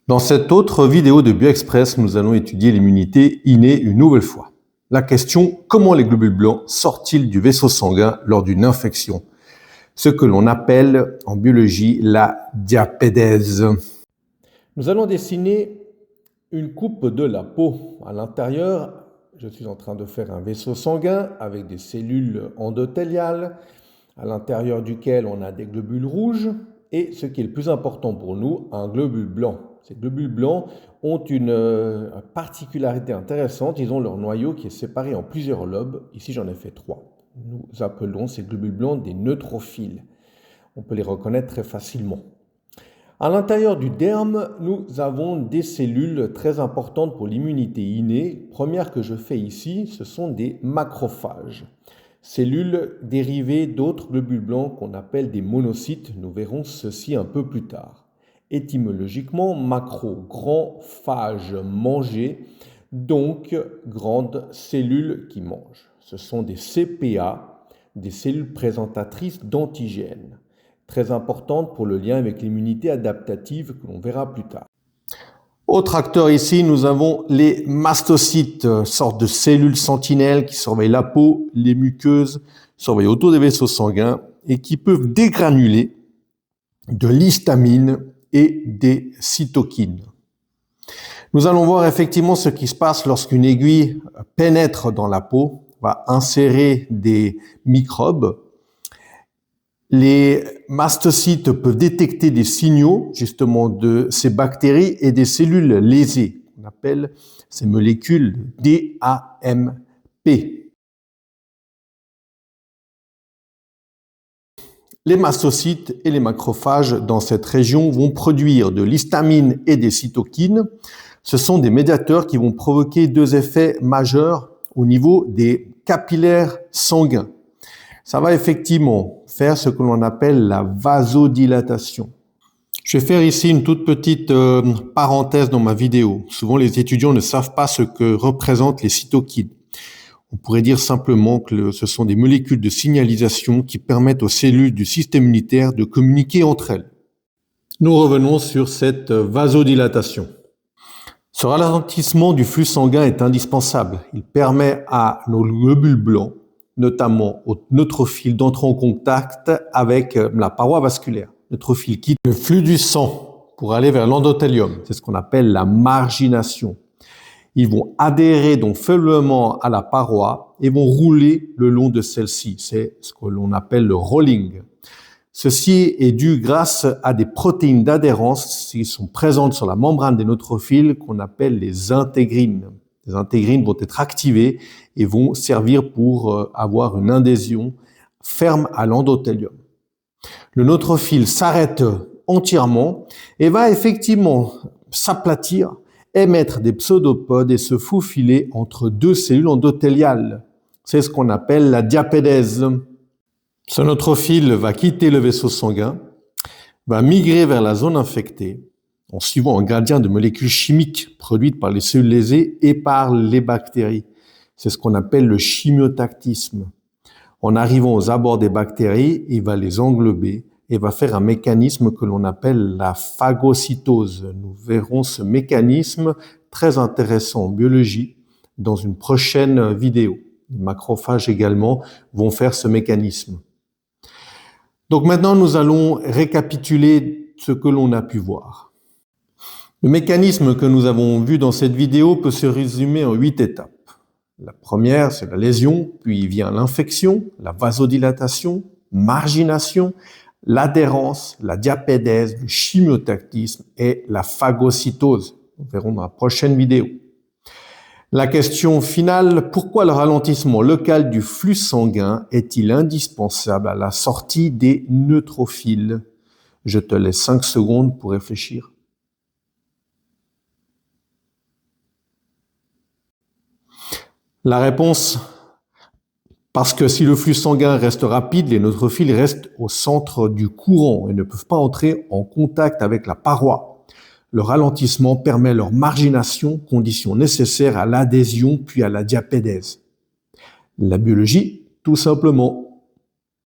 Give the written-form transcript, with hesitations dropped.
Dans cette autre vidéo de BioExpress, nous allons étudier l'immunité innée une nouvelle fois. La question, comment les globules blancs sortent-ils du vaisseau sanguin lors d'une infection? Ce que l'on appelle en biologie la diapédèse. Nous allons dessiner une coupe de la peau. À l'intérieur, je suis en train de faire un vaisseau sanguin avec des cellules endothéliales, à l'intérieur duquel on a des globules rouges et, ce qui est le plus important pour nous, un globule blanc. Ces globules blancs ont une particularité intéressante. Ils ont leur noyau qui est séparé en plusieurs lobes. Ici, j'en ai fait 3. Nous appelons ces globules blancs des neutrophiles. On peut les reconnaître très facilement. À l'intérieur du derme, nous avons des cellules très importantes pour l'immunité innée. Première que je fais ici, ce sont des macrophages. Cellules dérivées d'autres globules blancs qu'on appelle des monocytes. Nous verrons ceci un peu plus tard. Étymologiquement, macro, grand, phage, manger, donc grandes cellules qui mangent. Ce sont des CPA, des cellules présentatrices d'antigènes, très importantes pour le lien avec l'immunité adaptative que l'on verra plus tard. Autre acteur ici, nous avons les mastocytes, sorte de cellules sentinelles qui surveillent la peau, les muqueuses, surveillent autour des vaisseaux sanguins et qui peuvent dégranuler de l'histamine et des cytokines. Nous allons voir effectivement ce qui se passe lorsqu'une aiguille pénètre dans la peau, va insérer des microbes. Les mastocytes peuvent détecter des signaux justement de ces bactéries et des cellules lésées. On appelle ces molécules DAMP. Les mastocytes et les macrophages dans cette région vont produire de l'histamine et des cytokines. Ce sont des médiateurs qui vont provoquer deux effets majeurs au niveau des capillaires sanguins. Ça va effectivement faire ce que l'on appelle la vasodilatation. Je vais faire ici une toute petite parenthèse dans ma vidéo. Souvent, les étudiants ne savent pas ce que représentent les cytokines. On pourrait dire simplement que ce sont des molécules de signalisation qui permettent aux cellules du système immunitaire de communiquer entre elles. Nous revenons sur cette vasodilatation. Ce ralentissement du flux sanguin est indispensable. Il permet à nos globules blancs, notamment aux neutrophiles, d'entrer en contact avec la paroi vasculaire. Les neutrophiles quittent le flux du sang pour aller vers l'endothélium. C'est ce qu'on appelle la margination. Ils vont adhérer donc faiblement à la paroi et vont rouler le long de celle-ci. C'est ce que l'on appelle le rolling. Ceci est dû grâce à des protéines d'adhérence qui sont présentes sur la membrane des neutrophiles qu'on appelle les intégrines. Les intégrines vont être activées et vont servir pour avoir une adhésion ferme à l'endothélium. Le neutrophile s'arrête entièrement et va effectivement s'aplatir, émettre des pseudopodes et se faufiler entre deux cellules endothéliales. C'est ce qu'on appelle la diapédèse. Ce neutrophile va quitter le vaisseau sanguin, va migrer vers la zone infectée en suivant un gradient de molécules chimiques produites par les cellules lésées et par les bactéries. C'est ce qu'on appelle le chimiotactisme. En arrivant aux abords des bactéries, il va les englober et va faire un mécanisme que l'on appelle la phagocytose. Nous verrons ce mécanisme très intéressant en biologie dans une prochaine vidéo. Les macrophages également vont faire ce mécanisme. Donc maintenant, nous allons récapituler ce que l'on a pu voir. Le mécanisme que nous avons vu dans cette vidéo peut se résumer en 8 étapes. La première, c'est la lésion, puis vient l'infection, la vasodilatation, margination, l'adhérence, la diapédèse, le chimiotactisme et la phagocytose. Nous verrons dans la prochaine vidéo. La question finale, pourquoi le ralentissement local du flux sanguin est-il indispensable à la sortie des neutrophiles? Je te laisse 5 secondes pour réfléchir. La réponse, parce que si le flux sanguin reste rapide, les neutrophiles restent au centre du courant et ne peuvent pas entrer en contact avec la paroi. Le ralentissement permet leur margination, condition nécessaire à l'adhésion puis à la diapédèse. La biologie, tout simplement.